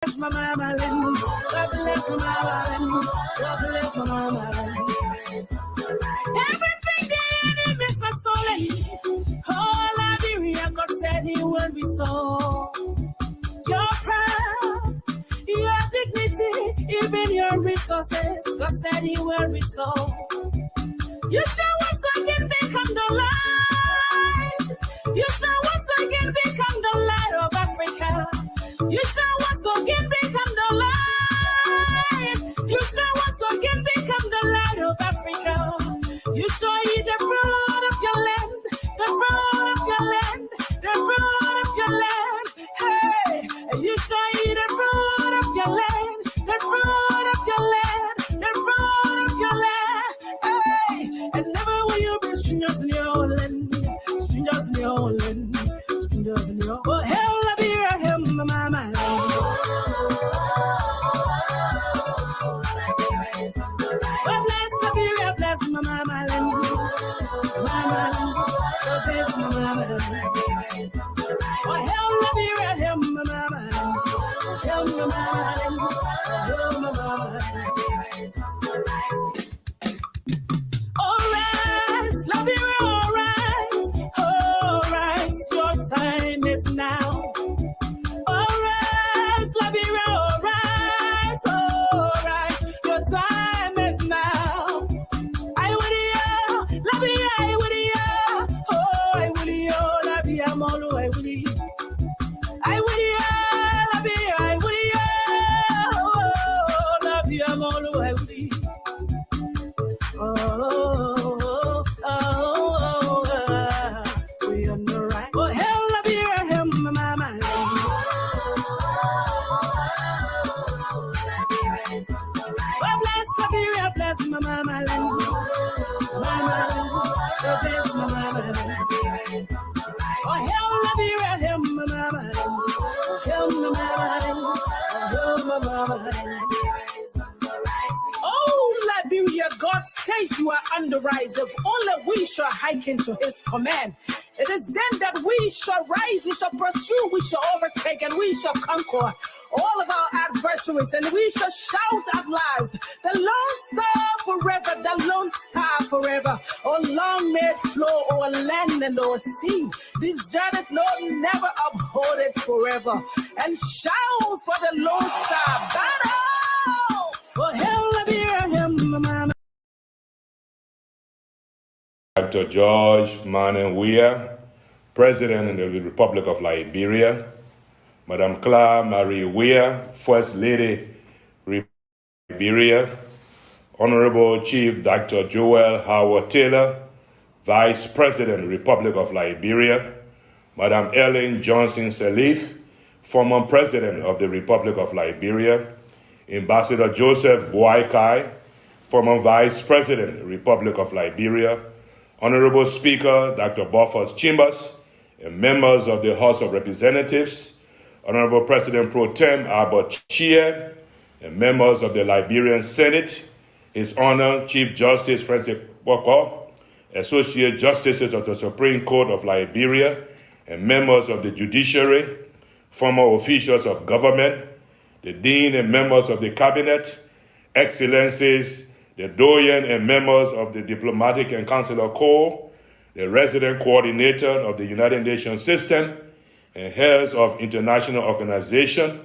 bless my mama land. God bless my mama land. God bless my mama land. Everything the enemy has stolen, oh Liberia, God said He will restore your pride, your dignity, even your resources. God said He will restore. You shall once again become the light. You shall once again become the light of Africa. You shall once again become the light. You shall once again become the light of Africa. You shall eat the fruit of your land, the fruit of your land, the fruit of your land. Hey, you shall eat the fruit of your land, the fruit of your land, the fruit of your land. Hey, and never will you be strangers in your land, strangers in your land, strangers in your. Oh, hell, I'll be right here, mama. Oh, bless Liberia, bless my mama land, mama land. Oh, bless my mama land. Oh, hell, I'll be right here, mama land. Hell, my mama land. Hell, my mama land. All rise, Liberia, all rise. All rise, your time is now. All rise, Liberia, all rise. All rise, your time is now. I will hear, Liberia, I will hear. Oh, I will hear, Liberia, Molo, I will hear. I will hear, Liberia, I will hear. Oh, Liberia, Molo, I will hear. We on the right. Oh, hell, Liberia, hell, my mama. Oh, bless Liberia, bless my mama land. Mama land. Oh, bless my mama land. Oh, hell, Liberia, hell, my mama land. Oh, hell, my mama land. Oh, hell, my mama land. Oh, Liberia, God says you are on the rise. If only we shall hearken to His command. It is then that we shall rise, we shall pursue, we shall overtake, and we shall conquer all of our adversaries, and we shall shout at last, the Lone Star forever, the Lone Star forever. Oh, long may it flow o'er land and o'er sea. This journey, Lord, never uphold it forever. And shout for the Lone Star battle. Oh, hell, Liberia, mama. Dr. George Manen Weah, President of the Republic of Liberia, Madam Claire Marie Weah, First Lady, Liberia, Honorable Chief Dr. Joel Howard Taylor, Vice President, Republic of Liberia, Madam Ellen Johnson Sirleaf, former President of the Republic of Liberia, Ambassador Joseph Boakai, former Vice President, Republic of Liberia, Honorable Speaker Dr. Bofors Chambers, and members of the House of Representatives, Honorable President Pro Tem Albert Chia, and members of the Liberian Senate, His Honor Chief Justice Francis Boko, Associate Justices of the Supreme Court of Liberia, and members of the judiciary, former officials of government, the Dean and members of the Cabinet, Excellencies, the Doyen and members of the Diplomatic and Consular Corps, the Resident Coordinator of the United Nations System, and heads of international organizations,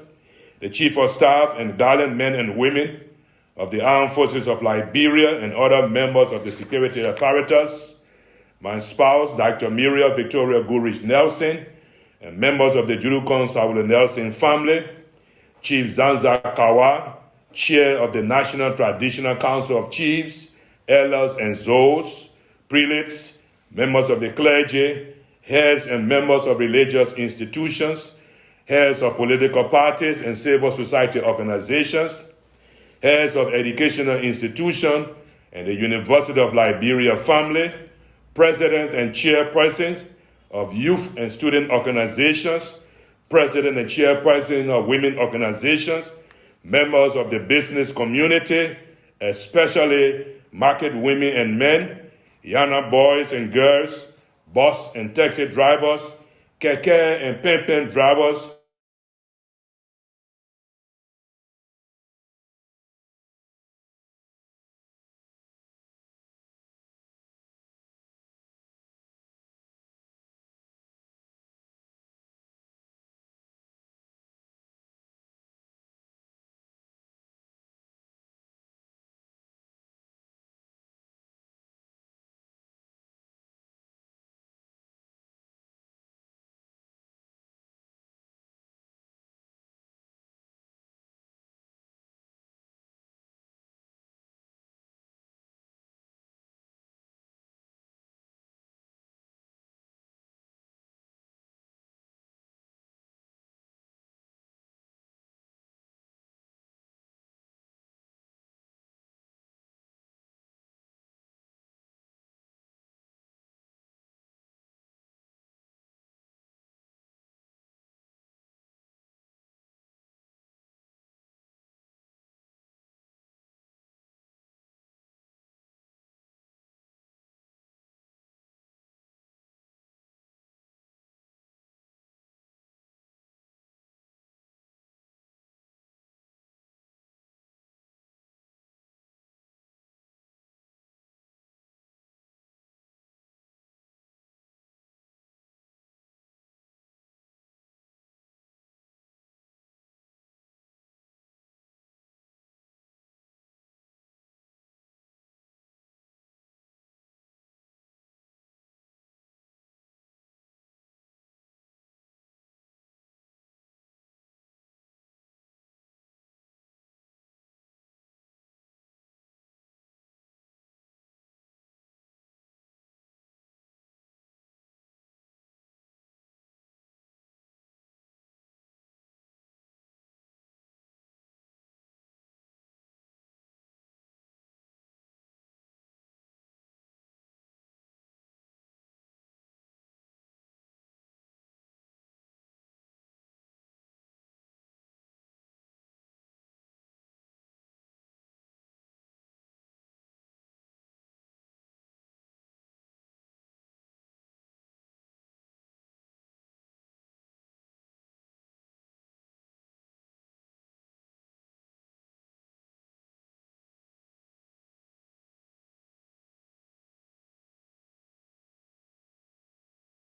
the Chief of Staff and gallant men and women of the Armed Forces of Liberia and other members of the security apparatus, my spouse, Dr. Muriel Victoria Goodrich Nelson, and members of the Julukon Sarwolo Nelson family, Chief Zanza Kawa, Chair of the National Traditional Council of Chiefs, Elders and Zoes, Prelates, members of the clergy, heads and members of religious institutions, heads of political parties and civil society organizations, heads of educational institutions and the University of Liberia family, president and chairpersons of youth and student organizations, president and chairperson of women organizations, members of the business community, especially market women and men, Yana boys and girls, bus and taxi drivers, keke and pimp drivers,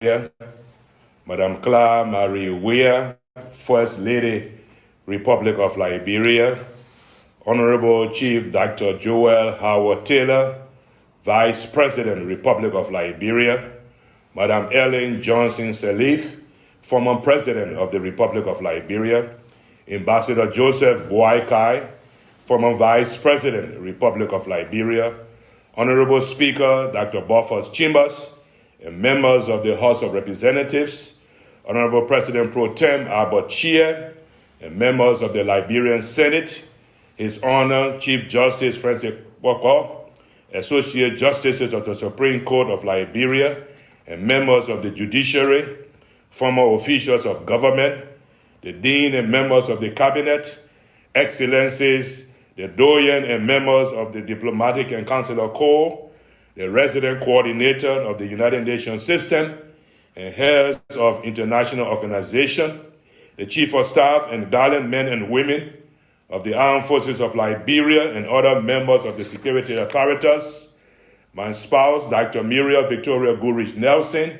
Madam Clara Marie Weah, First Lady, Republic of Liberia, Honorable Chief Dr. Joel Howard Taylor, Vice President, Republic of Liberia, Madam Ellen Johnson Sirleaf, former President of the Republic of Liberia, Ambassador Joseph Boakai, former Vice President, Republic of Liberia, Honorable Speaker Dr. Bofors Chimbas, and members of the House of Representatives, Honorable President Pro Tem Albert Chia, and members of the Liberian Senate, His Honor Chief Justice Francis Boko, Associate Justices of the Supreme Court of Liberia, and members of the judiciary, former officials of government, the Dean and members of the Cabinet, Excellencies, the Doyen and members of the Diplomatic and Consular Corps, the Resident Coordinator of the United Nations System, and heads of international organizations, the Chief of Staff and gallant men and women of the Armed Forces of Liberia and other members of the security apparatus, my spouse, Dr. Muriel Victoria Goodrich Nelson,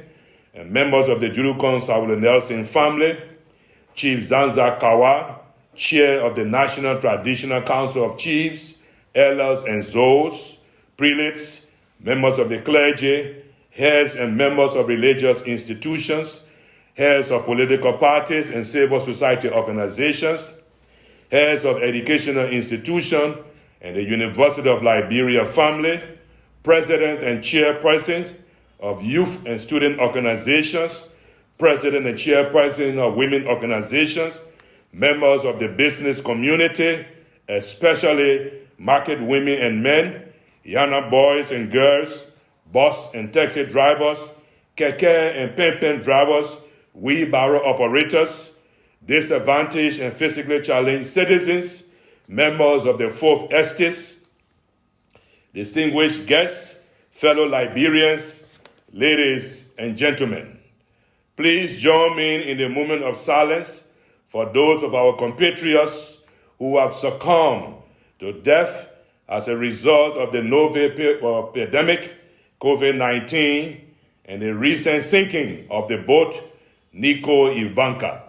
and members of the Julukon Sarwolo Nelson family, Chief Zanza Kawa, Chair of the National Traditional Council of Chiefs, Elders and Zoes, Prelates, members of the clergy, heads and members of religious institutions, heads of political parties and civil society organizations, heads of educational institutions and the University of Liberia family, president and chairpersons of youth and student organizations, president and chairperson of women organizations, members of the business community, especially market women and men, Yana boys and girls, bus and taxi drivers, keke and pen drivers, wheelbarrow operators, disadvantaged and physically challenged citizens, members of the Fourth Estate, distinguished guests, fellow Liberians, ladies and gentlemen. Please join me in the moment of silence for those of our compatriots who have succumbed to death as a result of the novel pandemic, COVID-19, and the recent sinking of the boat Nico Ivanka.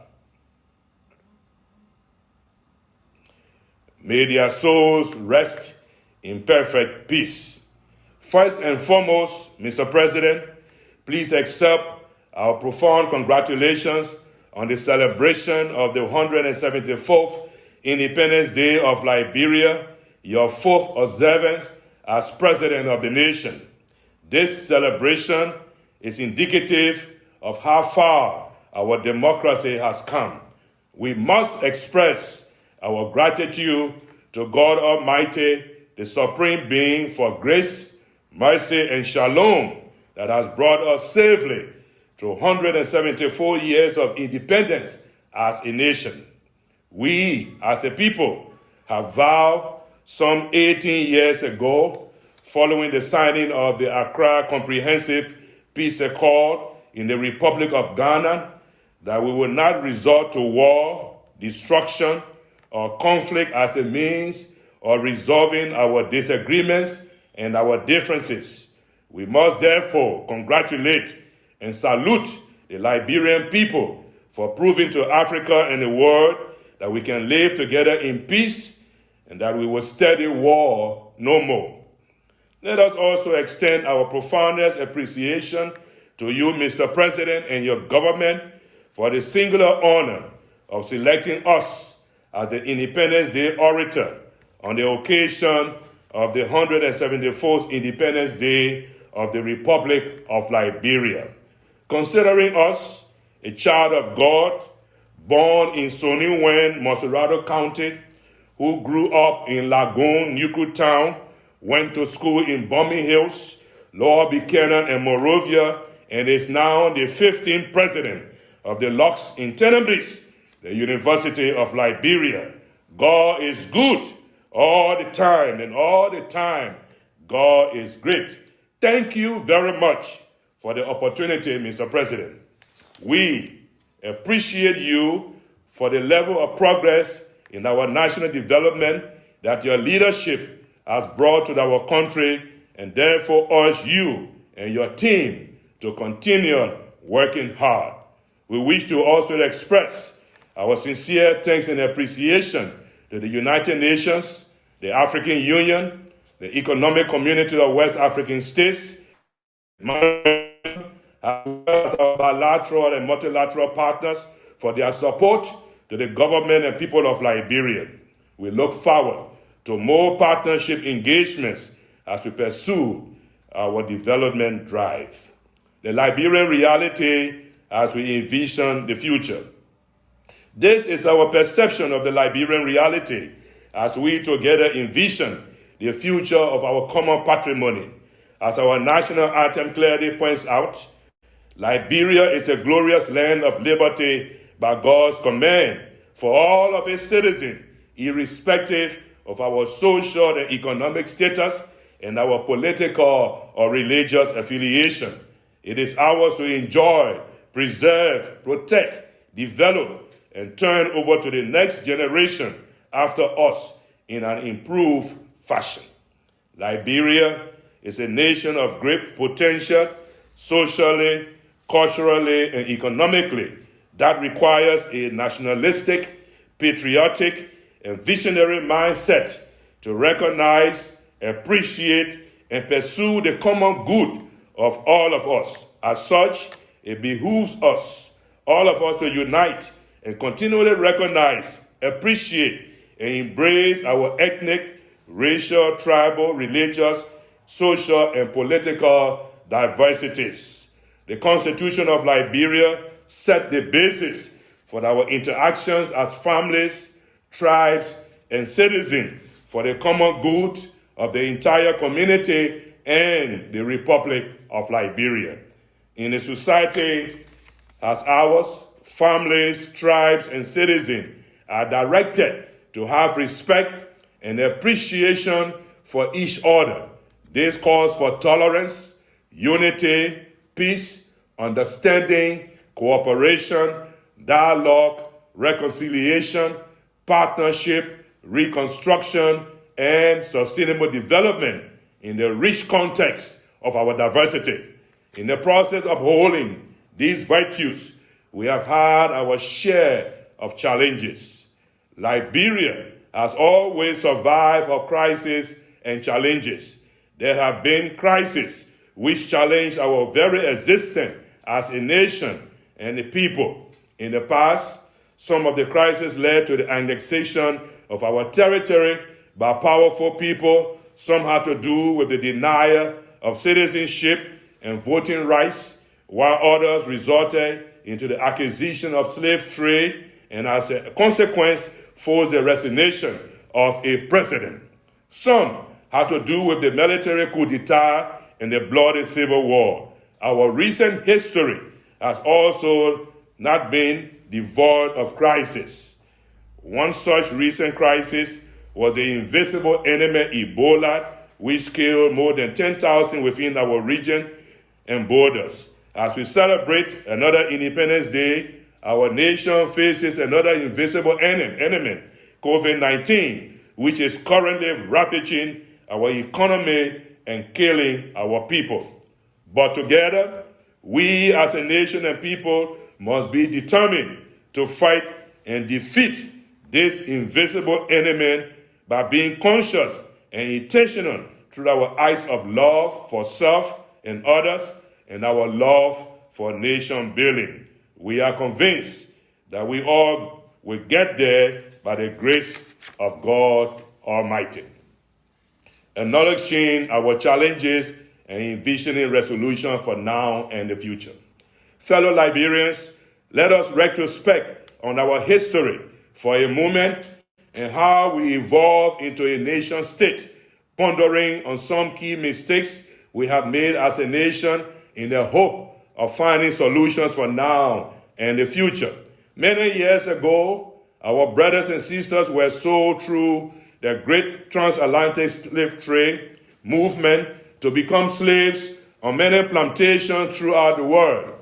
May their souls rest in perfect peace. First and foremost, Mr. President, please accept our profound congratulations on the celebration of the 174th Independence Day of Liberia, your fourth observance as President of the nation. This celebration is indicative of how far our democracy has come. We must express our gratitude to God Almighty, the Supreme Being, for grace, mercy, and shalom that has brought us safely through 174 years of independence as a nation. We, as a people, have vowed some 18 years ago, following the signing of the Accra Comprehensive Peace Accord in the Republic of Ghana, that we will not resort to war, destruction, or conflict as a means of resolving our disagreements and our differences. We must therefore congratulate and salute the Liberian people for proving to Africa and the world that we can live together in peace and that we will study war no more. Let us also extend our profoundest appreciation to you, Mr. President, and your government for the singular honor of selecting us as the Independence Day orator on the occasion of the 174th Independence Day of the Republic of Liberia. Considering us a child of God, born in Soniwen, Monserrado County, who grew up in Lagoon, Nuku Town, went to school in Bombing Hills, Lower Buchanan, and Monrovia, and is now the 15th president of the Lux in Tenebris, the University of Liberia. God is good all the time, and all the time, God is great. Thank you very much for the opportunity, Mr. President. We appreciate you for the level of progress in our national development that your leadership has brought to our country, and therefore urge you and your team to continue working hard. We wish to also express our sincere thanks and appreciation to the United Nations, the African Union, the Economic Community of West African States, as well as our bilateral and multilateral partners for their support to the government and people of Liberia. We look forward to more partnership engagements as we pursue our development drive. The Liberian reality as we envision the future. This is our perception of the Liberian reality as we together envision the future of our common patrimony. As our national anthem clearly points out, Liberia is a glorious land of liberty by God's command for all of its citizens, irrespective of our social and economic status and our political or religious affiliation. It is ours to enjoy, preserve, protect, develop, and turn over to the next generation after us in an improved fashion. Liberia is a nation of great potential socially, culturally, and economically that requires a nationalistic, patriotic, and visionary mindset to recognize, appreciate, and pursue the common good of all of us. As such, it behooves us, all of us, to unite and continually recognize, appreciate, and embrace our ethnic, racial, tribal, religious, social, and political diversities. The Constitution of Liberia set the basis for our interactions as families, tribes, and citizens for the common good of the entire community and the Republic of Liberia. In a society as ours, families, tribes, and citizens are directed to have respect and appreciation for each other. This calls for tolerance, unity, peace, understanding, cooperation, dialogue, reconciliation, partnership, reconstruction, and sustainable development in the rich context of our diversity. In the process of holding these virtues, we have had our share of challenges. Liberia has always survived our crises and challenges. There have been crises which challenge our very existence as a nation and a people. In the past, some of the crises led to the annexation of our territory by powerful people. Some had to do with the denial of citizenship and voting rights, while others resulted into the acquisition of slave trade and as a consequence forced the resignation of a president. Some had to do with the military coup d'etat and the bloody civil war. Our recent history has also not been devoid of crisis. One such recent crisis was the invisible enemy Ebola, which killed more than 10,000 within our region and borders. As we celebrate another Independence Day, our nation faces another invisible enemy, COVID-19, which is currently ravaging our economy and killing our people. But together, we as a nation and people must be determined to fight and defeat this invisible enemy by being conscious and intentional through our acts of love for self and others and our love for nation building. We are convinced that we all will get there by the grace of God Almighty. Acknowledging our challenges and envisioning resolution for now and the future. Fellow Liberians, let us retrospect on our history for a moment and how we evolved into a nation state, pondering on some key mistakes we have made as a nation in the hope of finding solutions for now and the future. Many years ago, our brothers and sisters were sold through the great transatlantic slave trade movement to become slaves on many plantations throughout the world.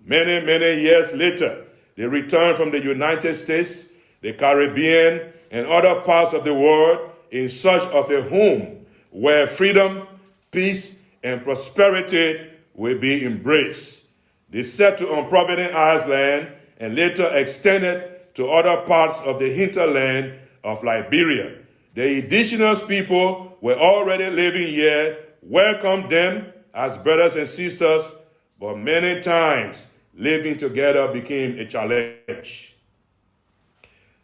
Many years later, they returned from the United States, the Caribbean, and other parts of the world in search of a home where freedom, peace, and prosperity will be embraced. They settled on Providence Island and later extended to other parts of the hinterland of Liberia. The indigenous people were already living here, welcomed them as brothers and sisters, but many times living together became a challenge.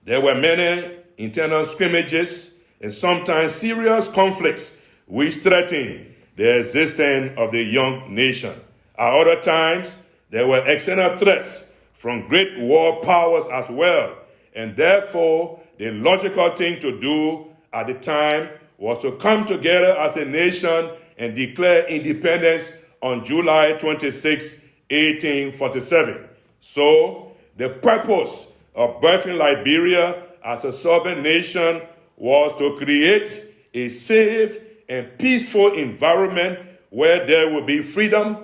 There were many internal scrimmages and sometimes serious conflicts which threatened the existence of the young nation. At other times, there were external threats from great world powers as well, and therefore the logical thing to do at the time was to come together as a nation and declare independence on July 26, 1847. So, the purpose of birthing Liberia as a sovereign nation was to create a safe and peaceful environment where there would be freedom,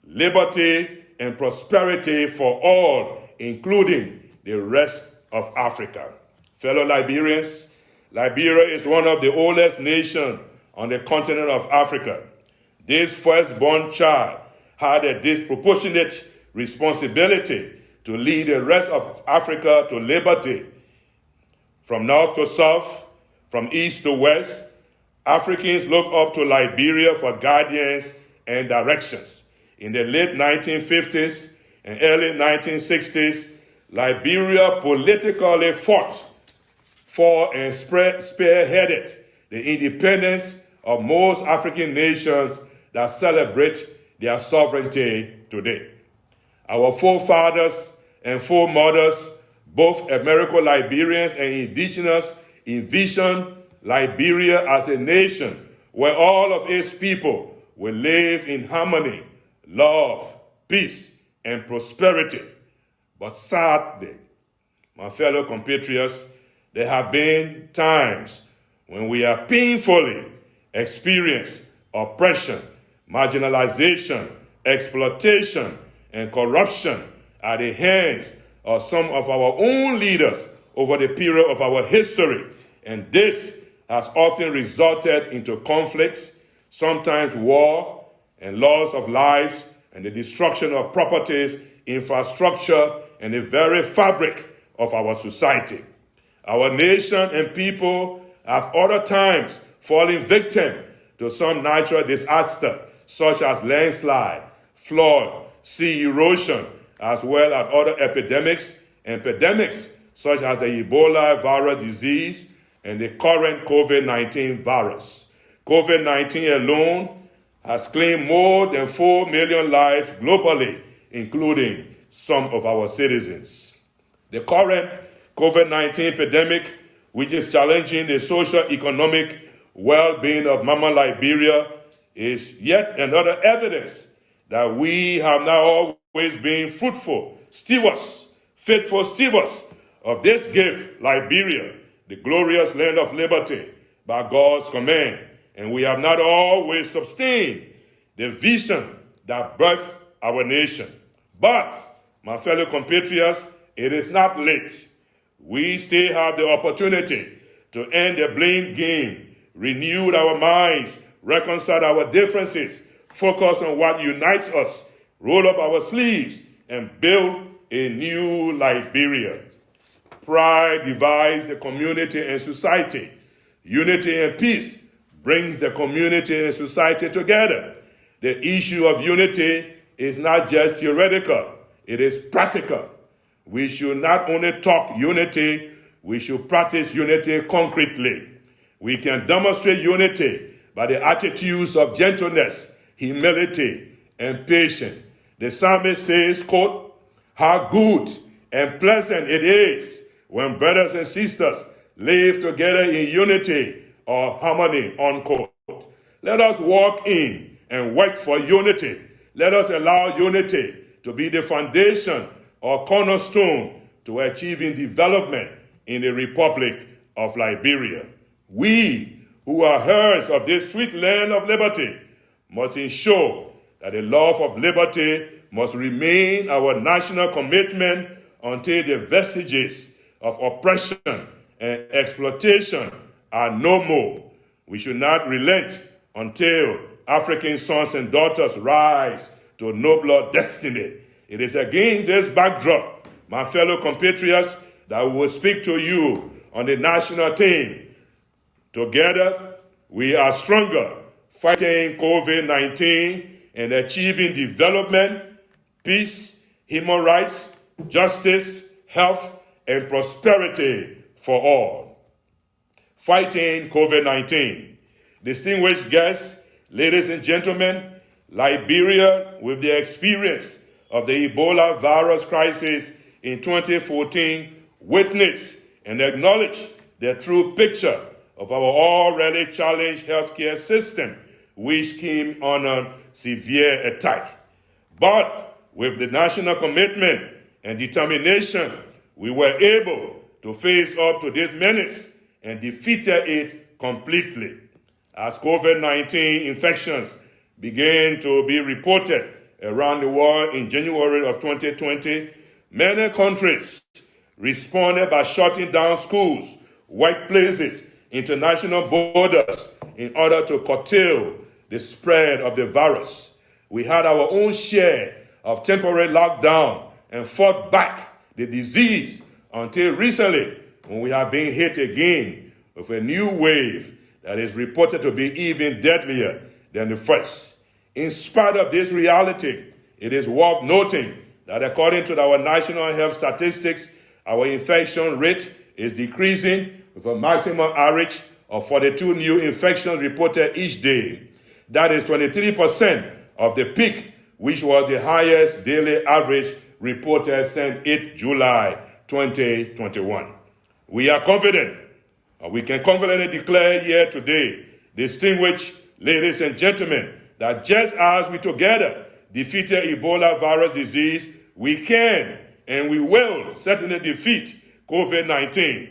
liberty, and prosperity for all, including the rest of Africa. Fellow Liberians, Liberia is one of the oldest nations on the continent of Africa. This firstborn child had a disproportionate responsibility to lead the rest of Africa to liberty. From north to south, from east to west, Africans look up to Liberia for guidance and directions. In the late 1950s and early 1960s, Liberia politically fought for and spearheaded the independence of most African nations that celebrate their sovereignty today. Our forefathers and foremothers, both Americo-Liberians and indigenous, envisioned Liberia as a nation where all of its people will live in harmony, love, peace, and prosperity. But sadly, my fellow compatriots, there have been times when we have painfully experienced oppression, marginalization, exploitation, and corruption at the hands of some of our own leaders over the period of our history. And this has often resulted into conflicts, sometimes war, and loss of lives, and the destruction of properties, infrastructure, and the very fabric of our society. Our nation and people have other times fallen victim to some natural disaster, such as landslide, flood, sea erosion, as well as other epidemics and pandemics, such as the Ebola viral disease and the current COVID-19 virus. COVID-19 alone has claimed more than 4 million lives globally, including some of our citizens. The current COVID-19 pandemic, which is challenging the socio-economic well-being of Mama Liberia, is yet another evidence that we have not always been faithful stewards of this gift, Liberia, the glorious land of liberty, by God's command. And we have not always sustained the vision that birthed our nation. But, my fellow compatriots, it is not late. We still have the opportunity to end the blame game, renew our minds, reconcile our differences, focus on what unites us, roll up our sleeves, and build a new Liberia. Pride divides the community and society. Unity and peace brings the community and society together. The issue of unity is not just theoretical, it is practical. We should not only talk unity, we should practice unity concretely. We can demonstrate unity by the attitudes of gentleness, humility, and patience. The psalmist says, quote, "How good and pleasant it is when brothers and sisters live together in unity or harmony," unquote. Let us walk in and work for unity. Let us allow unity to be the foundation or cornerstone to achieving development in the Republic of Liberia. We, who are heirs of this sweet land of liberty, must ensure that the love of liberty must remain our national commitment until the vestiges of oppression and exploitation are no more. We should not relent until African sons and daughters rise to nobler destiny. It is against this backdrop, my fellow compatriots, that we will speak to you on the national theme. Together, we are stronger, fighting COVID-19 and achieving development, peace, human rights, justice, health, and prosperity for all. Fighting COVID-19. Distinguished guests, ladies and gentlemen, Liberia, with the experience of the Ebola virus crisis in 2014, witnessed and acknowledged the true picture of our already challenged healthcare system, which came under severe attack. But with the national commitment and determination, we were able to face up to this menace and defeated it completely. As COVID-19 infections began to be reported around the world in January of 2020, many countries responded by shutting down schools, workplaces, international borders in order to curtail the spread of the virus. We had our own share of temporary lockdown and fought back the disease until recently, when we have been hit again with a new wave that is reported to be even deadlier than the first. In spite of this reality, it is worth noting that according to our national health statistics, our infection rate is decreasing with a maximum average of 42 new infections reported each day. That is 23% of the peak, which was the highest daily average reported since 8 July 2021. We are confident, we can confidently declare here today, distinguished ladies and gentlemen, that just as we together defeated Ebola virus disease, we can and we will certainly defeat COVID-19.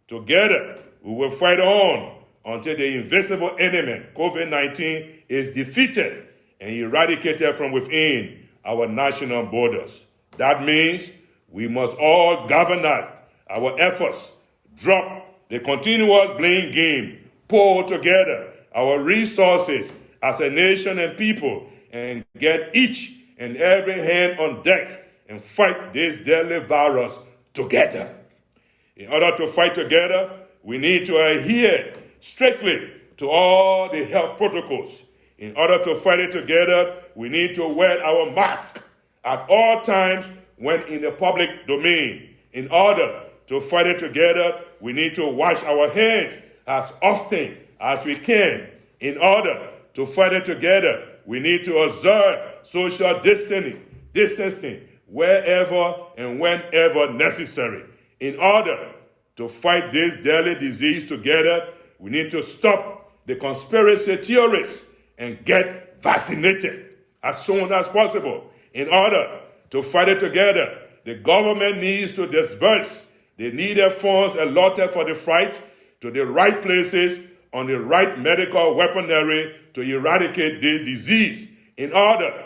Together, we will fight on until the invisible enemy, COVID-19, is defeated and eradicated from within our national borders. That means we must all galvanize our efforts, drop the continuous blame game, pull together our resources as a nation and people, and get each and every hand on deck and fight this deadly virus together. In order to fight together, we need to adhere strictly to all the health protocols. In order to fight it together, we need to wear our mask at all times when in the public domain. In order to fight it together, we need to wash our hands as often as we can. In order to fight it together, we need to observe social distancing wherever and whenever necessary. In order to fight this deadly disease together, we need to stop the conspiracy theorists and get vaccinated as soon as possible. In order to fight it together, the government needs to disburse the needed funds allotted for the fight to the right places on the right medical weaponry to eradicate this disease. In order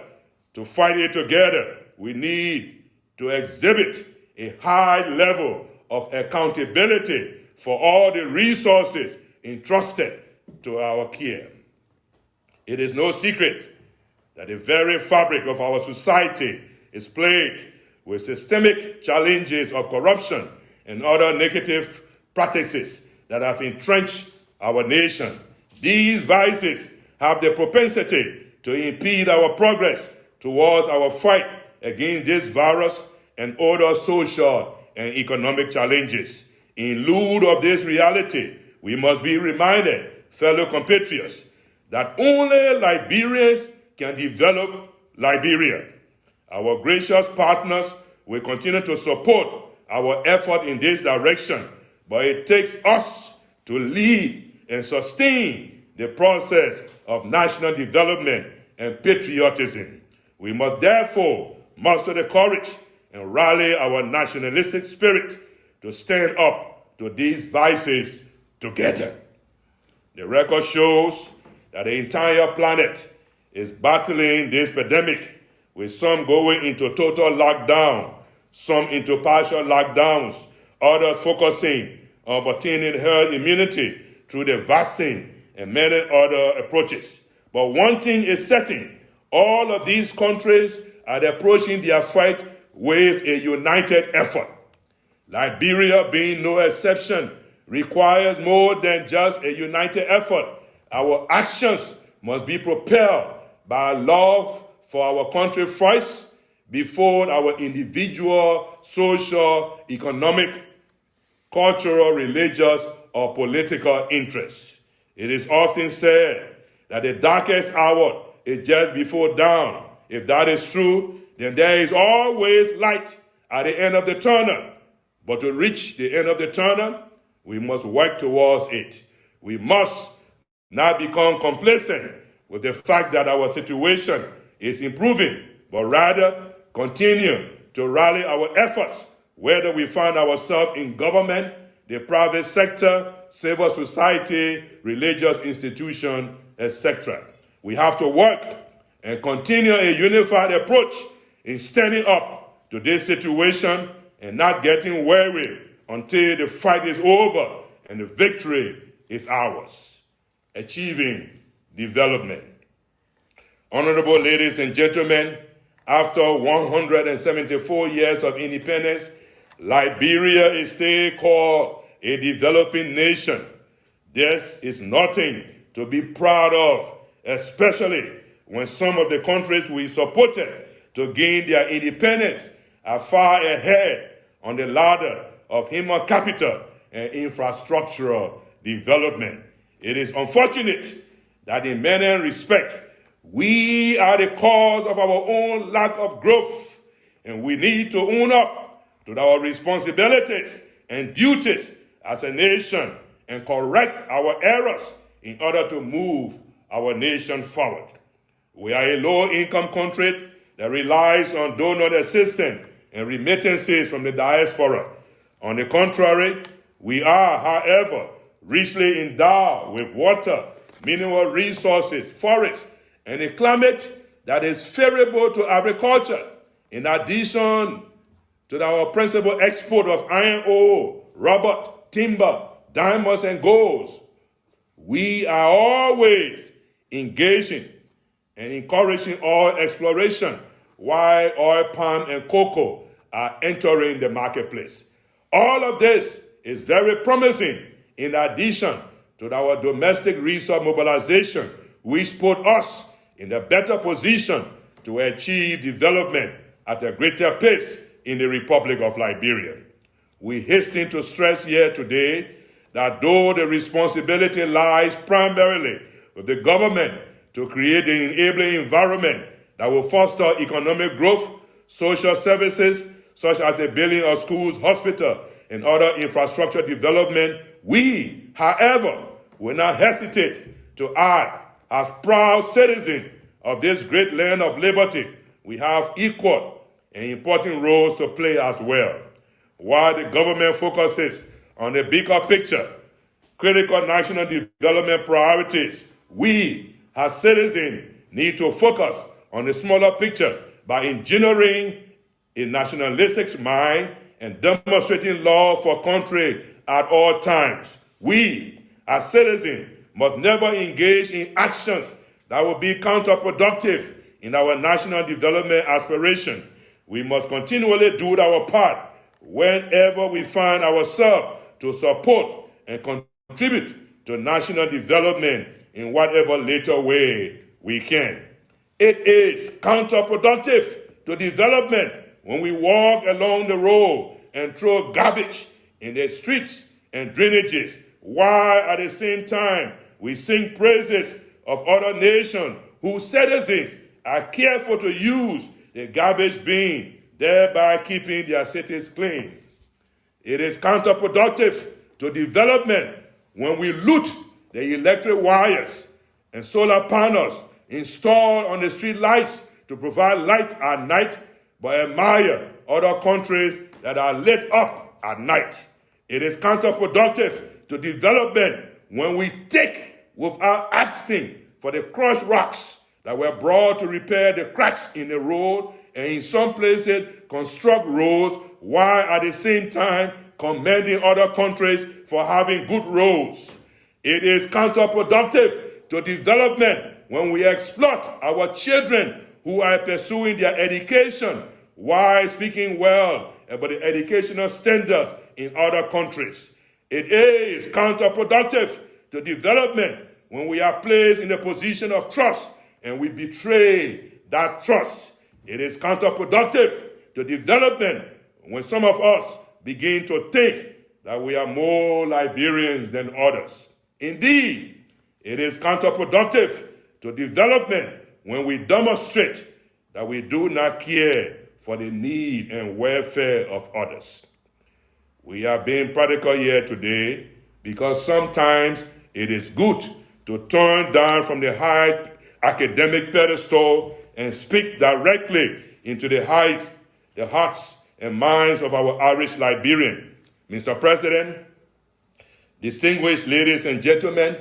to fight it together, we need to exhibit a high level of accountability for all the resources entrusted to our care. It is no secret that the very fabric of our society is plagued with systemic challenges of corruption and other negative practices that have entrenched our nation. These vices have the propensity to impede our progress towards our fight against this virus and other social and economic challenges. In lieu of this reality, we must be reminded, fellow compatriots, that only Liberians can develop Liberia. Our gracious partners will continue to support our effort in this direction, but it takes us to lead and sustain the process of national development and patriotism. We must therefore muster the courage and rally our nationalistic spirit to stand up to these vices together. The record shows that the entire planet is battling this pandemic, with some going into total lockdown, some into partial lockdowns, others focusing on obtaining herd immunity through the vaccine and many other approaches. But one thing is certain, all of these countries are approaching their fight with a united effort. Liberia, being no exception, requires more than just a united effort. Our actions must be propelled by love for our country first, before our individual, social, economic, cultural, religious, or political interests. It is often said that the darkest hour is just before dawn. If that is true, then there is always light at the end of the tunnel. But to reach the end of the tunnel, we must work towards it. We must not become complacent with the fact that our situation is improving, but rather continue to rally our efforts, whether we find ourselves in government, the private sector, civil society, religious institution, etc. We have to work and continue a unified approach in standing up to this situation and not getting weary until the fight is over and the victory is ours. Achieving development. Honorable ladies and gentlemen, after 174 years of independence, Liberia is still called a developing nation. This is nothing to be proud of, especially when some of the countries we supported to gain their independence are far ahead on the ladder of human capital and infrastructural development. It is unfortunate that in many respects, we are the cause of our own lack of growth, and we need to own up to our responsibilities and duties as a nation and correct our errors in order to move our nation forward. We are a low-income country that relies on donor assistance and remittances from the diaspora. On the contrary, we are, however, richly endowed with water, mineral resources, forests, and a climate that is favorable to agriculture. In addition to our principal export of iron ore, rubber, timber, diamonds, and golds, we are always engaging and encouraging oil exploration, while oil palm and cocoa are entering the marketplace. All of this is very promising in addition to our domestic resource mobilization, which put us in a better position to achieve development at a greater pace in the Republic of Liberia. We hasten to stress here today that though the responsibility lies primarily with the government to create the enabling environment that will foster economic growth, social services, such as the building of schools, hospitals, and other infrastructure development, we, however, will not hesitate to add, as proud citizens of this great land of liberty, we have equal and important roles to play as well. While the government focuses on the bigger picture, critical national development priorities, we, as citizens, need to focus on the smaller picture by engineering a nationalistic mind and demonstrating love for country at all times. We, as citizens, must never engage in actions that will be counterproductive in our national development aspiration. We must continually do our part whenever we find ourselves to support and contribute to national development in whatever little way we can. It is counterproductive to development when we walk along the road and throw garbage in the streets and drainages, while at the same time we sing praises of other nations whose citizens are careful to use the garbage bin, thereby keeping their cities clean. It is counterproductive to development when we loot the electric wires and solar panels installed on the street lights to provide light at night, but admire other countries that are lit up at night. It is counterproductive to development when we take without asking for the crushed rocks that were brought to repair the cracks in the road, and in some places construct roads, while at the same time commending other countries for having good roads. It is counterproductive to development when we exploit our children who are pursuing their education while speaking well about the educational standards in other countries. It is counterproductive to development when we are placed in a position of trust and we betray that trust. It is counterproductive to development when some of us begin to think that we are more Liberians than others. Indeed, it is counterproductive to development when we demonstrate that we do not care for the need and welfare of others. We are being practical here today because sometimes it is good to turn down from the high academic pedestal and speak directly into the hearts and minds of our Irish Liberian. Mr. President, distinguished ladies and gentlemen,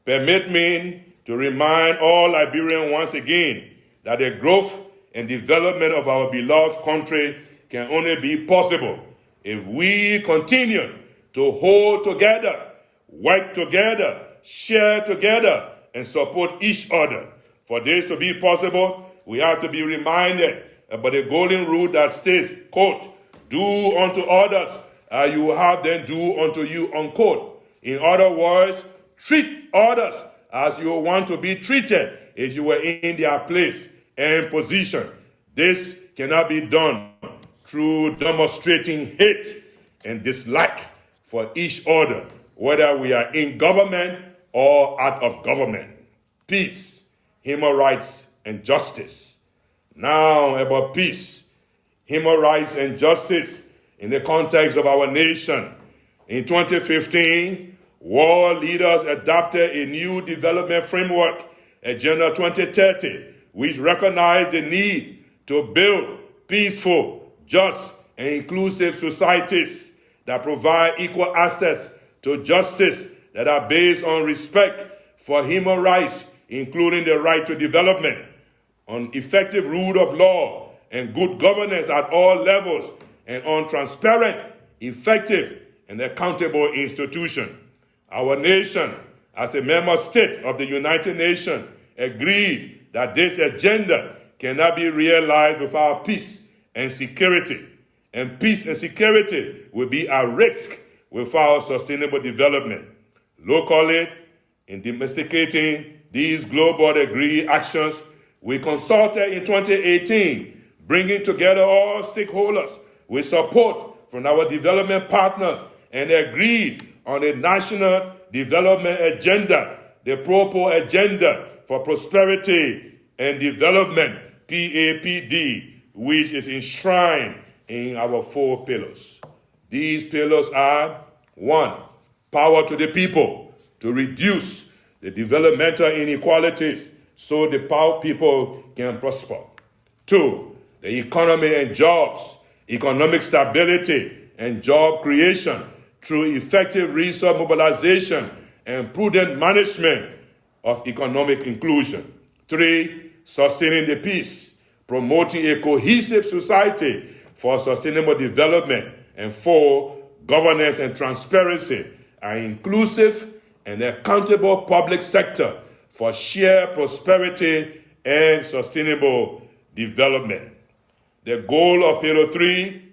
permit me to remind all Liberians once again that the growth and development of our beloved country can only be possible if we continue to hold together, work together, share together, and support each other. For this to be possible, we have to be reminded about the golden rule that states, quote, do unto others as you have them do unto you, unquote. In other words, treat others as you want to be treated if you were in their place and position. This cannot be done through demonstrating hate and dislike for each other, whether we are in government or out of government. Peace, human rights, and justice. Now about peace, human rights, and justice in the context of our nation. In 2015, world leaders adopted a new development framework, Agenda 2030, which recognized the need to build peaceful, just, and inclusive societies that provide equal access to justice that are based on respect for human rights, including the right to development, on effective rule of law and good governance at all levels, and on transparent, effective, and accountable institutions. Our nation, as a member state of the United Nations, agreed that this agenda cannot be realized without peace and security. And peace and security will be at risk without sustainable development. Locally, in domesticating these global agreed actions, we consulted in 2018, bringing together all stakeholders with support from our development partners, and agreed on a national development agenda, the Proper Agenda for Prosperity and Development, PAPD, which is enshrined in our 4 pillars. These pillars are: 1, power to the people to reduce the developmental inequalities so the poor people can prosper. 2, the economy and jobs, economic stability and job creation through effective resource mobilization and prudent management of economic inclusion. 3, sustaining the peace, promoting a cohesive society for sustainable development. And 4, governance and transparency, an inclusive and accountable public sector for shared prosperity and sustainable development. The goal of Pillar 3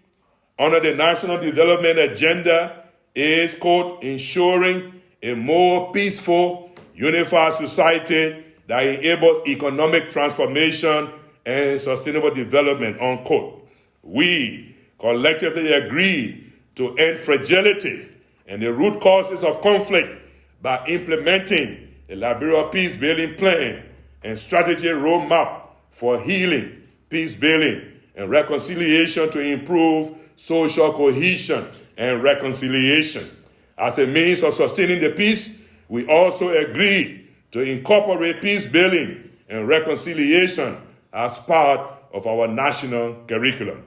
under the National Development Agenda is, quote, ensuring a more peaceful, unified society that enables economic transformation and sustainable development, unquote. We collectively agreed to end fragility and the root causes of conflict by implementing the Liberia Peace Building Plan and Strategy Roadmap for healing, peace building, and reconciliation to improve social cohesion and reconciliation. As a means of sustaining the peace, we also agreed to incorporate peace building and reconciliation as part of our national curriculum.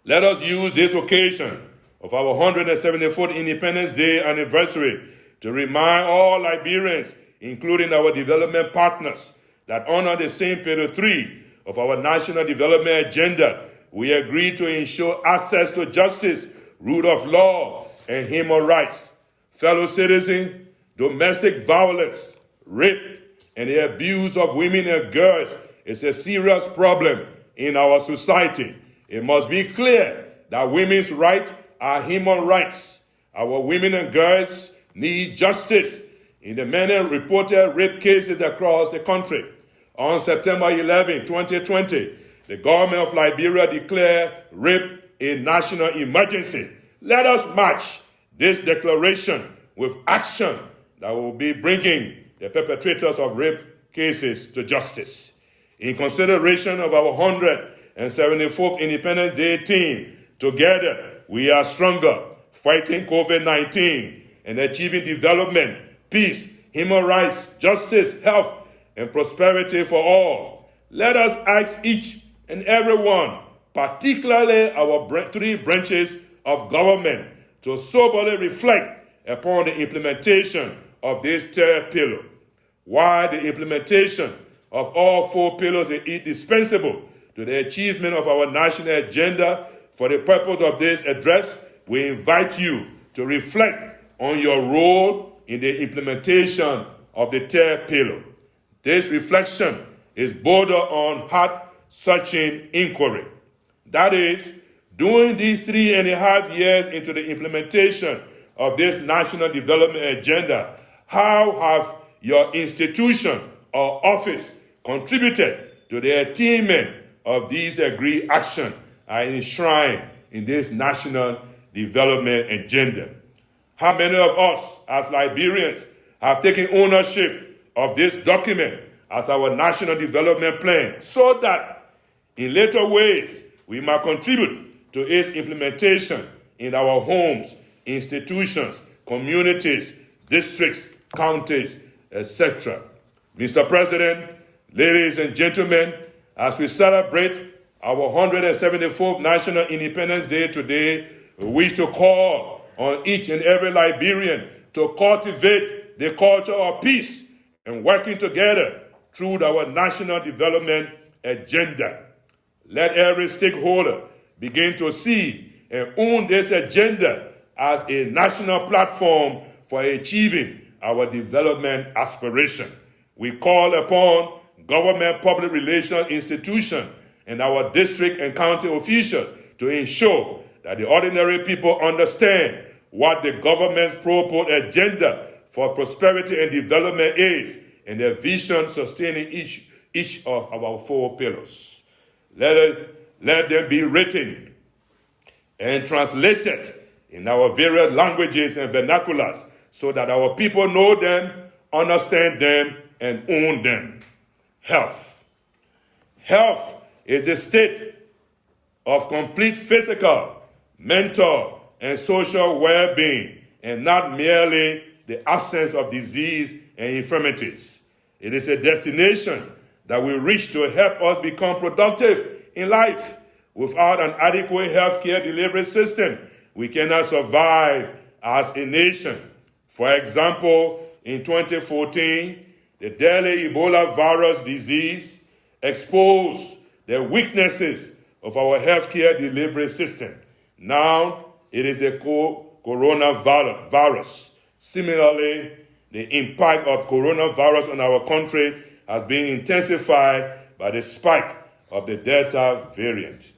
Let us use this occasion of our 174th Independence Day anniversary to remind all Liberians, including our development partners, that under the same Pillar 3 of our National Development Agenda, we agreed to ensure access to justice, rule of law, and human rights. Fellow citizens, domestic violence, rape, and the abuse of women and girls is a serious problem in our society. It must be clear that women's rights are human rights. Our women and girls need justice in the many reported rape cases across the country. On September 11, 2020, the government of Liberia declared rape a national emergency. Let us match this declaration with action that will be bringing the perpetrators of rape cases to justice. In consideration of our 174th Independence Day theme, together we are stronger, fighting COVID-19 and achieving development, peace, human rights, justice, health, and prosperity for all. Let us ask each and every one, particularly our three branches of government, to soberly reflect upon the implementation of this third pillar. While the implementation of all four pillars is indispensable to the achievement of our national agenda, for the purpose of this address, we invite you to reflect on your role in the implementation of the third pillar. This reflection is bordered on heart-searching inquiry. That is, during these 3.5 years into the implementation of this national development agenda, how have your institution or office contributed to the attainment of these agreed actions enshrined in this national development agenda? How many of us as Liberians have taken ownership of this document as our national development plan, so that in later ways we might contribute to its implementation in our homes, institutions, communities, districts, counties, etc. Mr. President, ladies and gentlemen, as we celebrate our 174th National Independence Day today, we wish to call on each and every Liberian to cultivate the culture of peace and working together through our national development agenda. Let every stakeholder begin to see and own this agenda as a national platform for achieving our development aspiration. We call upon government public relations institutions and our district and county officials to ensure that the ordinary people understand what the government's proposed agenda for prosperity and development is, and their vision sustaining each of our four pillars. Let them be written and translated in our various languages and vernaculars so that our people know them, understand them, and own them. Health. Health is the state of complete physical, mental, and social well-being, and not merely the absence of disease and infirmities. It is a destination that we reach to help us become productive in life. Without an adequate healthcare delivery system, we cannot survive as a nation. For example, in 2014, the deadly Ebola virus disease exposed the weaknesses of our healthcare delivery system. Now, it is the coronavirus. Similarly, the impact of coronavirus on our country has been intensified by the spike of the Delta variant.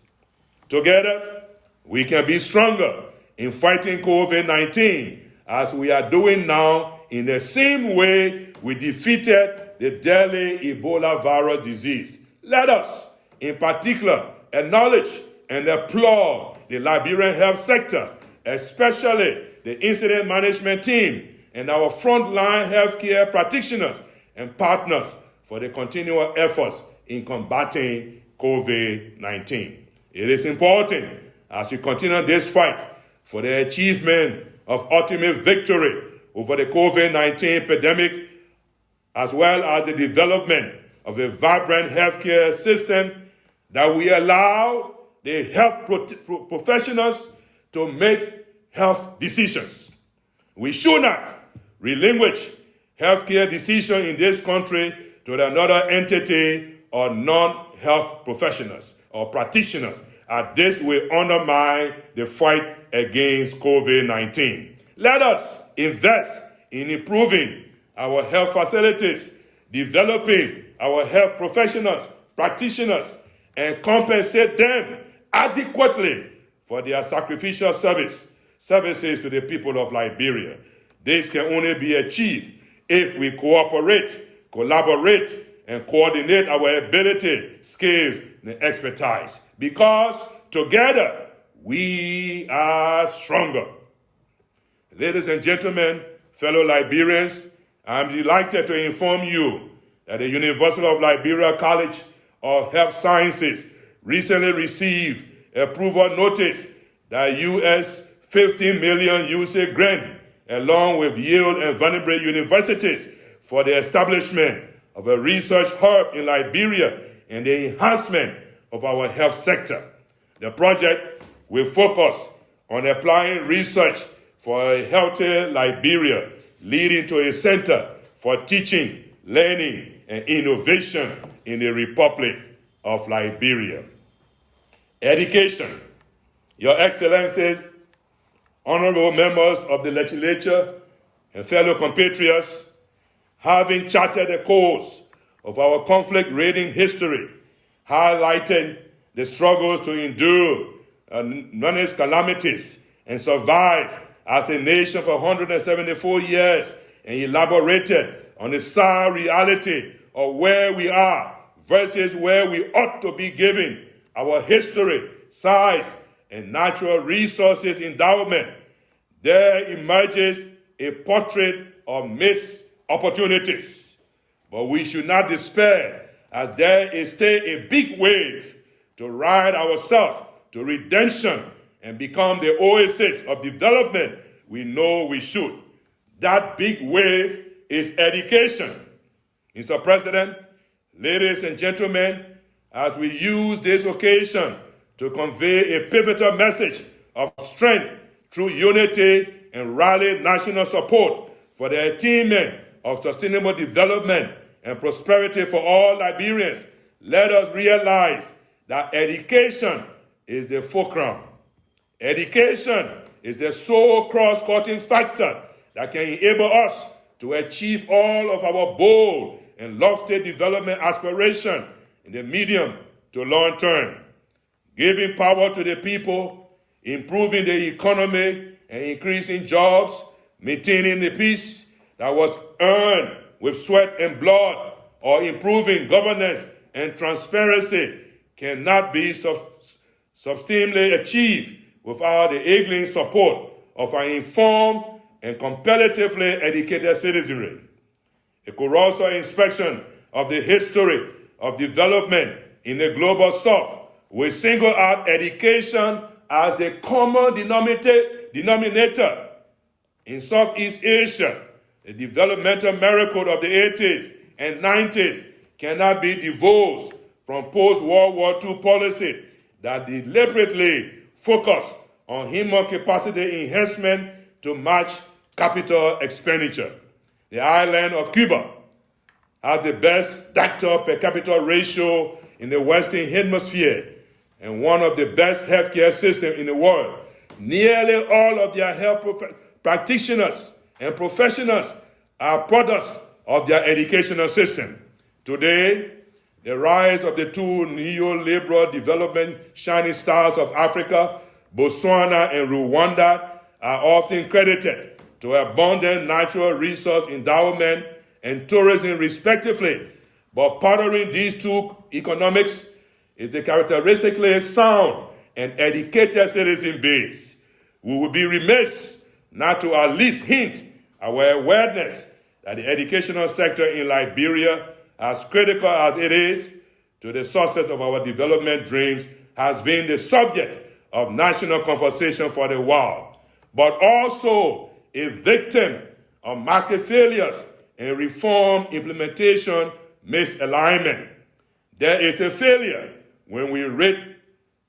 Together, we can be stronger in fighting COVID-19 as we are doing now in the same way we defeated the deadly Ebola virus disease. Let us, in particular, acknowledge and applaud the Liberian health sector, especially the incident management team and our frontline healthcare practitioners and partners for the continual efforts in combating COVID-19. It is important as we continue this fight for the achievement of ultimate victory over the COVID-19 pandemic, as well as the development of a vibrant healthcare system, that we allow the health professionals to make health decisions. We should not relinquish healthcare decisions in this country to another entity or non-health professionals or practitioners, as this will undermine the fight against COVID-19. Let us invest in improving our health facilities, developing our health professionals, practitioners and compensate them adequately for their sacrificial services to the people of Liberia. This can only be achieved if we cooperate, collaborate, and coordinate our ability, skills, and expertise. Because together, we are stronger. Ladies and gentlemen, fellow Liberians, I'm delighted to inform you that the University of Liberia College of Health Sciences recently received approval notice that US 15 million USA grant, along with Yale and Vanderbilt universities, for the establishment of a research hub in Liberia and the enhancement of our health sector. The project will focus on applying research for a healthier Liberia, leading to a center for teaching, learning, and innovation in the Republic of Liberia. Education. Your Excellencies, honorable members of the legislature, and fellow compatriots, having charted the course of our conflict-ridden history, highlighting the struggles to endure numerous calamities and survive as a nation for 174 years, and elaborated on the sad reality of where we are versus where we ought to be given our history, size, and natural resources endowment, there emerges a portrait of missed opportunities. But we should not despair, as there is still a big wave to ride ourselves to redemption and become the oasis of development we know we should. That big wave is education. Mr. President, ladies and gentlemen, as we use this occasion to convey a pivotal message of strength through unity and rally national support for the attainment of sustainable development and prosperity for all Liberians, let us realize that education is the fulcrum. Education is the sole cross-cutting factor that can enable us to achieve all of our bold and lofty development aspirations in the medium to long term. Giving power to the people, improving the economy, and increasing jobs, maintaining the peace that was earned with sweat and blood, or improving governance and transparency cannot be sustainably achieved without the enabling support of an informed and competitively educated citizenry. A thorough inspection of the history of development in the global south will single out education as the common denominator. In Southeast Asia, the developmental miracle of the 80s and 90s cannot be divorced from post-World War II policy that deliberately focused on human capacity enhancement to match capital expenditure. The island of Cuba has the best doctor per capita ratio in the Western Hemisphere and one of the best healthcare systems in the world. Nearly all of their health practitioners and professionals are products of their educational system. Today, the rise of the two neoliberal development shining stars of Africa, Botswana and Rwanda, are often credited to abundant natural resource endowment and tourism respectively. But partnering these two economics is the characteristically sound and educated citizen base. We would be remiss not to at least hint our awareness that the educational sector in Liberia, as critical as it is to the success of our development dreams, has been the subject of national conversation for a while, but also a victim of market failures and reform implementation misalignment. There is a failure when we rate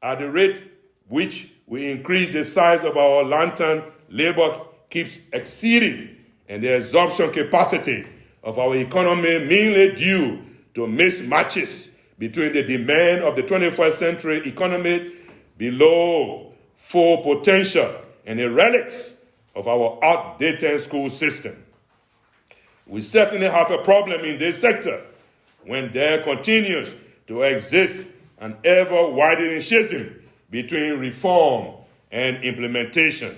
at the rate which we increase the size of our lantern labor keeps exceeding, and the absorption capacity of our economy mainly due to mismatches between the demand of the 21st century economy below full potential and the relics of our outdated school system. We certainly have a problem in this sector when there continues to exist an ever-widening schism between reform and implementation.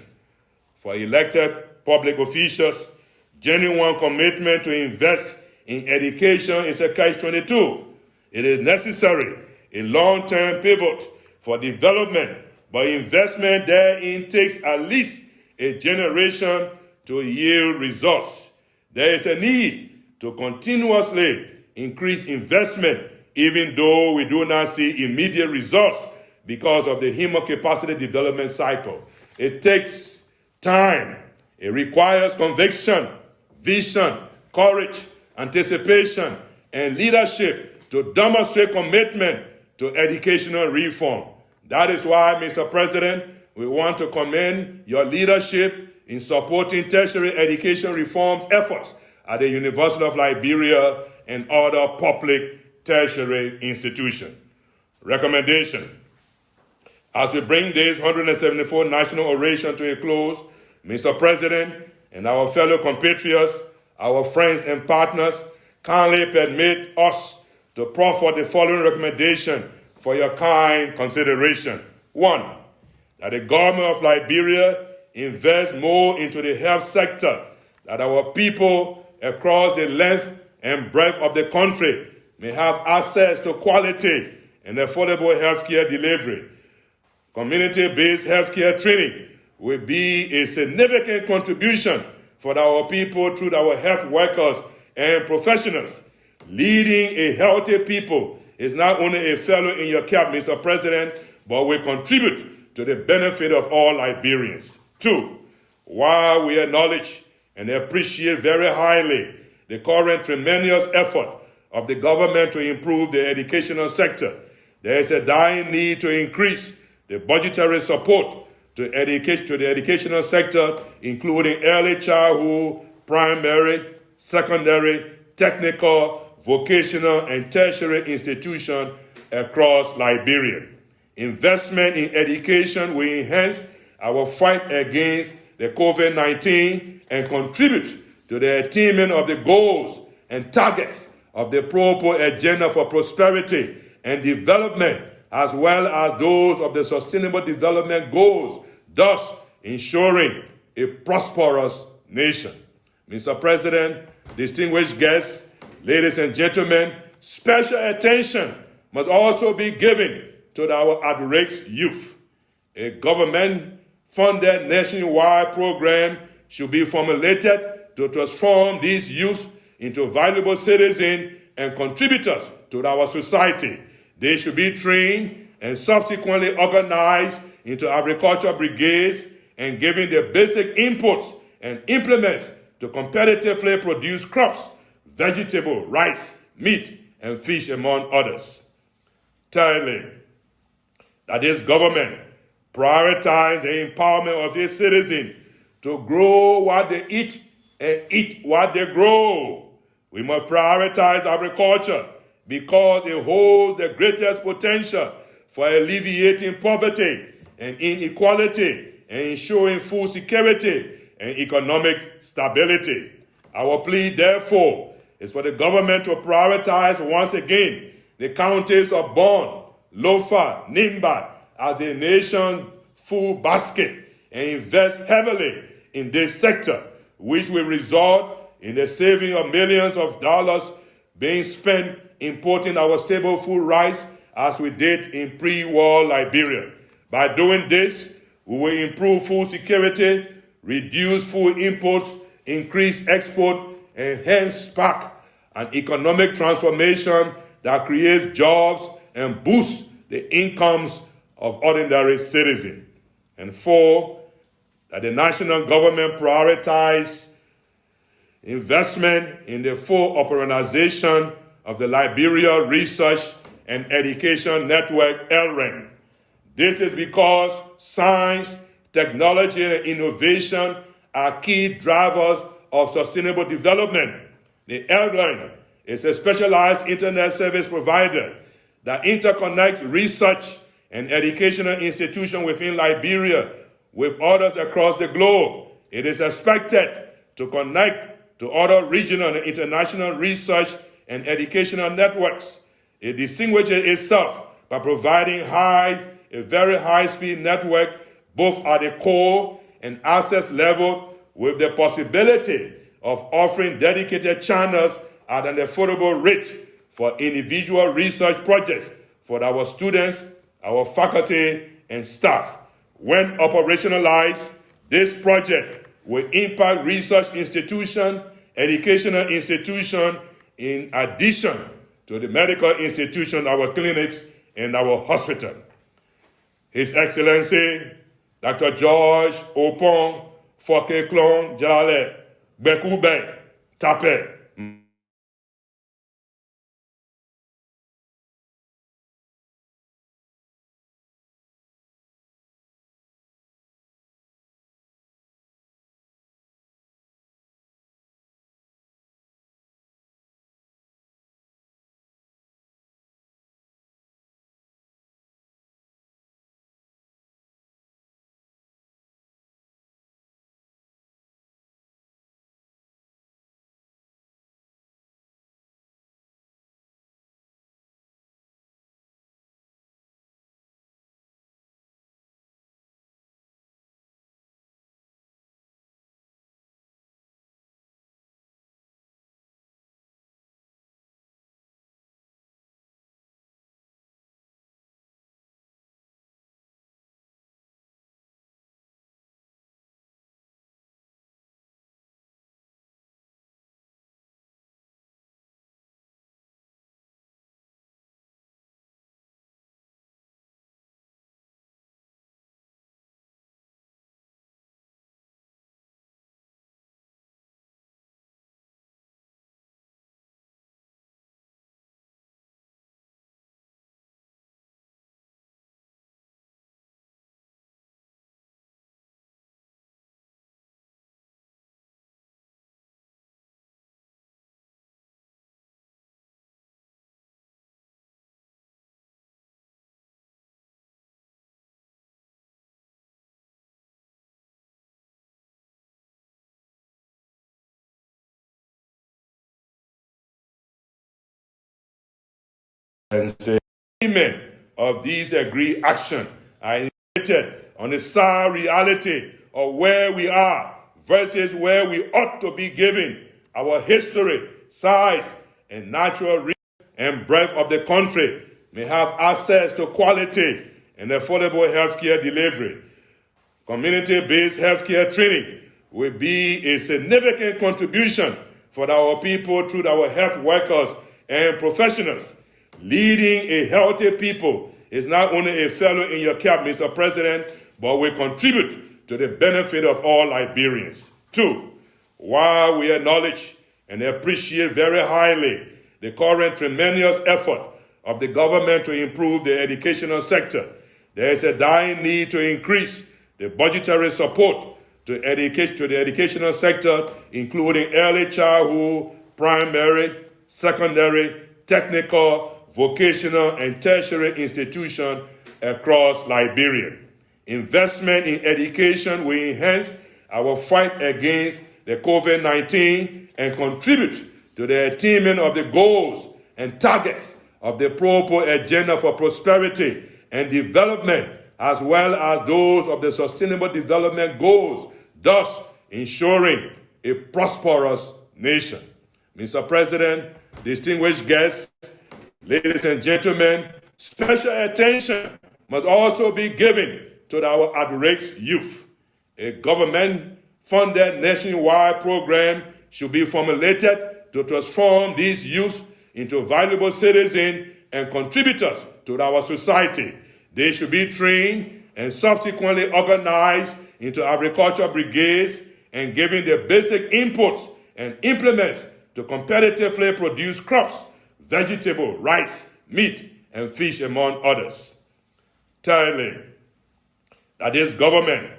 For elected public officials, genuine commitment to invest in education is a catch-22. It is necessary, a long-term pivot for development, but investment therein takes at least a generation to yield results. There is a need to continuously increase investment, even though we do not see immediate results because of the human capacity development cycle. It takes time. It requires conviction, vision, courage, anticipation, and leadership to demonstrate commitment to educational reform. That is why, Mr. President, we want to commend your leadership in supporting tertiary education reforms efforts at the University of Liberia and other public tertiary institutions. Recommendation. As we bring this 174 National Oration to a close, Mr. President and our fellow compatriots, our friends and partners, kindly permit us to proffer the following recommendation for your kind consideration. 1, that the government of Liberia invest more into the health sector, that our people across the length and breadth of the country may have access to quality and affordable healthcare delivery. Community-based healthcare training will be a significant contribution for our people through our health workers and professionals. Leading a healthy people is not only a fellow in your cap, Mr. President, but will contribute to the benefit of all Liberians. 2, while we acknowledge and appreciate very highly the current tremendous effort of the government to improve the educational sector, there is a dire need to increase the budgetary support to the educational sector, including early childhood, primary, secondary, technical, vocational, and tertiary institutions across Liberia. Investment in education will enhance our fight against the COVID-19 and contribute to the attainment of the goals and targets of the Propo Agenda for Prosperity and Development, as well as those of the Sustainable Development Goals, thus ensuring a prosperous nation. Mr. President, distinguished guests, ladies and gentlemen, special attention must also be given to our at-risk youth. A government-funded nationwide program should be formulated to transform these youth into valuable citizens and contributors to our society. They should be trained and subsequently organized into agriculture brigades and given the basic inputs and implements to competitively produce crops, vegetable, rice, meat, and fish, among others. Thirdly, that this government prioritize the empowerment of its citizens to grow what they eat and eat what they grow. We must prioritize agriculture because it holds the greatest potential for alleviating poverty and inequality and ensuring food security and economic stability. Our plea, therefore, is for the government to prioritize once again the counties of Bon, Lofa, Nimba as the nation's food basket and invest heavily in this sector, which will result in the saving of millions of dollars being spent importing our staple food rice as we did in pre-war Liberia. By doing this, we will improve food security, reduce food imports, increase export, and hence spark an economic transformation that creates jobs and boosts the incomes of ordinary citizens. And 4, that the national government prioritize investment in the full operationalization of the Liberia Research and Education Network, LREN. This is because science, technology, and innovation are key drivers of sustainable development. The LREN is a specialized internet service provider that interconnects research and educational institutions within Liberia with others across the globe. It is expected to connect to other regional and international research and educational networks. It distinguishes itself by providing a very high-speed network, both at the core and access level, with the possibility of offering dedicated channels at an affordable rate for individual research projects for our students, our faculty, and staff. When operationalized, this project will impact research institutions, educational institutions, in addition to the medical institutions, our clinics, and our hospital. His Excellency, Dr. George Opon Fokeklon Jale Bekube Tape. And say, "Amen." Of these agreed action are indicated on the sad reality of where we are versus where we ought to be given our history, size, and natural reach and breadth of the country may have access to quality and affordable healthcare delivery. Community-based healthcare training will be a significant contribution for our people through our health workers and professionals. Leading a healthy people is not only a fellow in your cap, Mr. President, but will contribute to the benefit of all Liberians. 2, while we acknowledge and appreciate very highly the current tremendous effort of the government to improve the educational sector, there is a dire need to increase the budgetary support to the educational sector, including early childhood, primary, secondary, technical, vocational, and tertiary institutions across Liberia. Investment in education will enhance our fight against the COVID-19 and contribute to the attainment of the goals and targets of the Propo Agenda for Prosperity and Development, as well as those of the Sustainable Development Goals, thus ensuring a prosperous nation. Mr. President, distinguished guests, ladies and gentlemen, special attention must also be given to our at-risk youth. A government-funded nationwide program should be formulated to transform these youth into valuable citizens and contributors to our society. They should be trained and subsequently organized into agriculture brigades and given the basic inputs and implements to competitively produce crops, vegetable, rice, meat, and fish, among others. Thirdly, that this government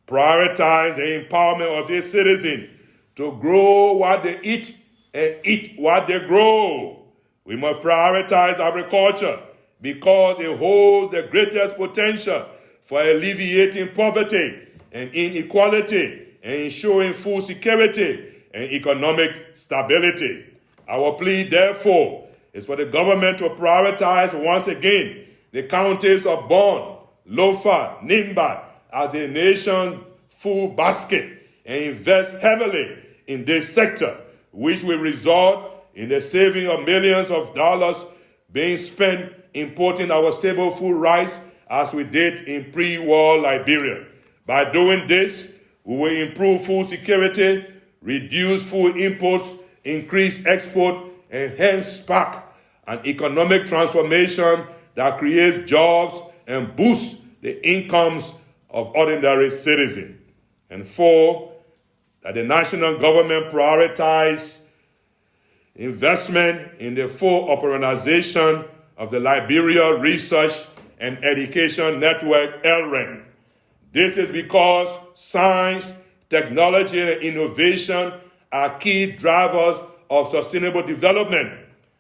prioritize the empowerment of its citizens to grow what they eat and eat what they grow. We must prioritize agriculture because it holds the greatest potential for alleviating poverty and inequality and ensuring food security and economic stability. Our plea, therefore, is for the government to prioritize once again the counties of Bon, Lofa, Nimba as the nation's food basket and invest heavily in this sector, which will result in the saving of millions of dollars being spent importing our staple food rice as we did in pre-war Liberia. By doing this, we will improve food security, reduce food imports, increase export, and hence spark an economic transformation that creates jobs and boosts the incomes of ordinary citizens. And 4, that the national government prioritize investment in the full operationalization of the Liberia Research and Education Network, LREN. This is because science, technology, and innovation are key drivers of sustainable development.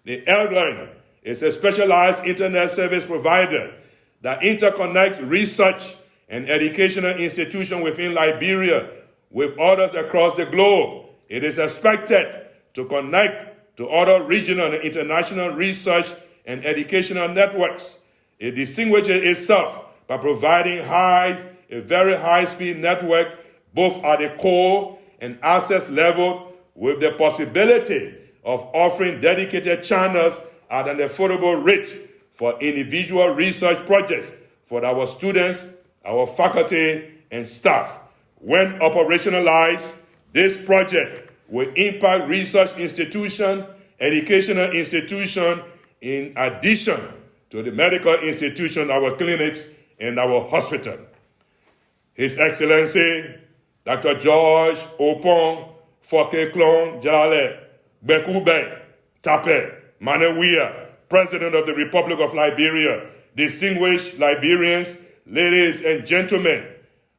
The LREN is a specialized internet service provider that interconnects research and educational institutions within Liberia with others across the globe. It is expected to connect to other regional and international research and educational networks. It distinguishes itself by providing a very high-speed network both at the core and access level, with the possibility of offering dedicated channels at an affordable rate for individual research projects for our students, our faculty, and staff. When operationalized, this project will impact research institutions, educational institutions, in addition to the medical institutions, our clinics, and our hospital. His Excellency, Dr. George Opon Fokeklon Jale Bekube Tape Manewia, President of the Republic of Liberia, distinguished Liberians, ladies and gentlemen,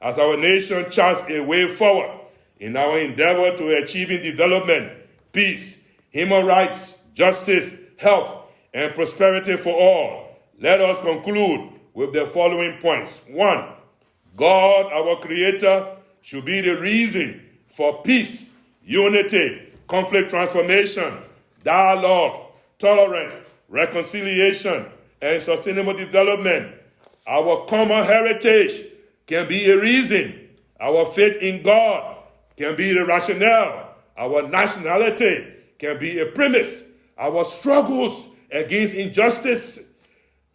as our nation charts a way forward in our endeavor to achieving development, peace, human rights, justice, health, and prosperity for all, let us conclude with the following points. 1, God, our Creator, should be the reason for peace, unity, conflict transformation, dialogue, tolerance, reconciliation, and sustainable development. Our common heritage can be a reason. Our faith in God can be the rationale. Our nationality can be a premise. Our struggles against injustice,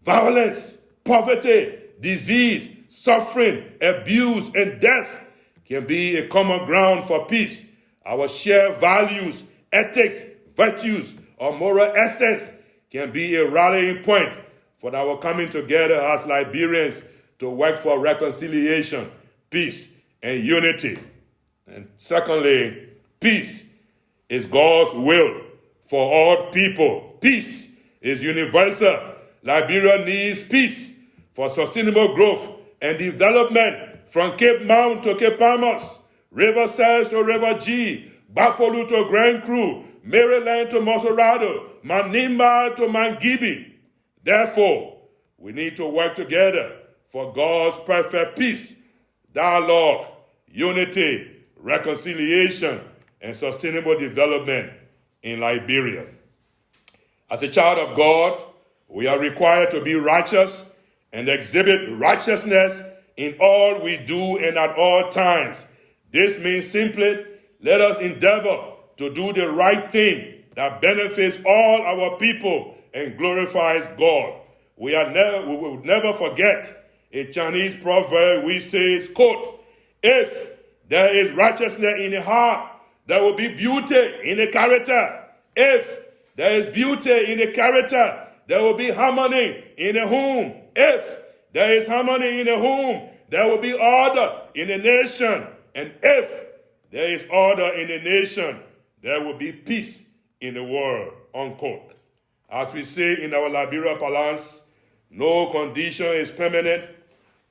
violence, poverty, disease, suffering, abuse, and death can be a common ground for peace. Our shared values, ethics, virtues, or moral essence can be a rallying point for our coming together as Liberians to work for reconciliation, peace, and unity. And secondly, peace is God's will for all people. Peace is universal. Liberia needs peace for sustainable growth and development from Cape Mount to Cape Palmas, River Cells to River G, Bapolu to Grand Cru, Maryland to Moserado, Manimba to Mangibi. Therefore, we need to work together for God's perfect peace, dialogue, unity, reconciliation, and sustainable development in Liberia. As a child of God, we are required to be righteous and exhibit righteousness in all we do and at all times. This means simply, let us endeavor to do the right thing that benefits all our people and glorifies God. We will never forget a Chinese proverb which says, quote, if there is righteousness in the heart, there will be beauty in the character. If there is beauty in the character, there will be harmony in the home. If there is harmony in the home, there will be order in the nation. And if there is order in the nation, there will be peace in the world, unquote. As we say in our Liberia parlance, no condition is permanent.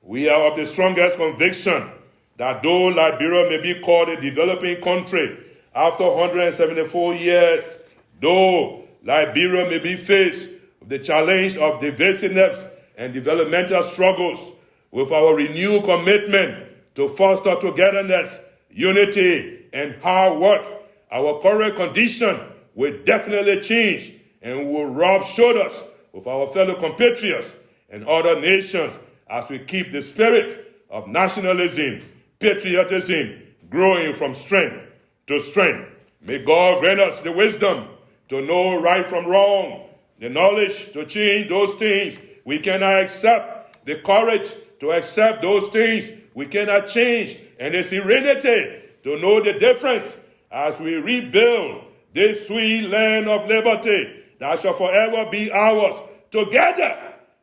We are of the strongest conviction that though Liberia may be called a developing country after 174 years, though Liberia may be faced with the challenge of divisiveness and developmental struggles, with our renewed commitment to foster togetherness, unity, and hard work, our current condition will definitely change, and we will rub shoulders with our fellow compatriots and other nations as we keep the spirit of nationalism, patriotism growing from strength to strength. May God grant us the wisdom to know right from wrong, the knowledge to change those things we cannot accept, the courage to accept those things we cannot change, and the serenity to know the difference as we rebuild this sweet land of liberty that shall forever be ours. Together,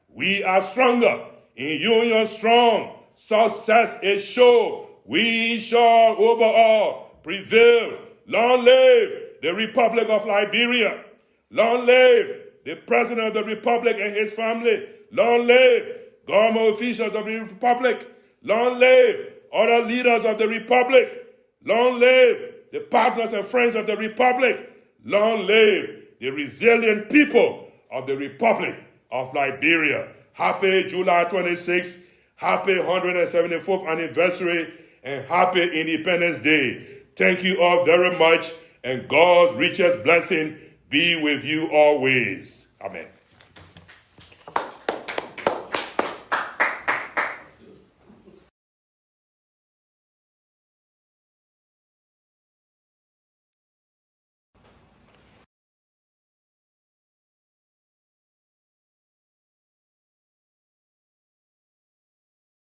we are stronger. In union strong, success is sure. We shall overall prevail. Long live the Republic of Liberia. Long live the President of the Republic and his family. Long live government officials of the Republic. Long live other leaders of the Republic. Long live the partners and friends of the Republic. Long live the resilient people of the Republic of Liberia. Happy July 26th, happy 174th anniversary, and happy Independence Day. Thank you all very much, and God's richest blessing be with you always. Amen.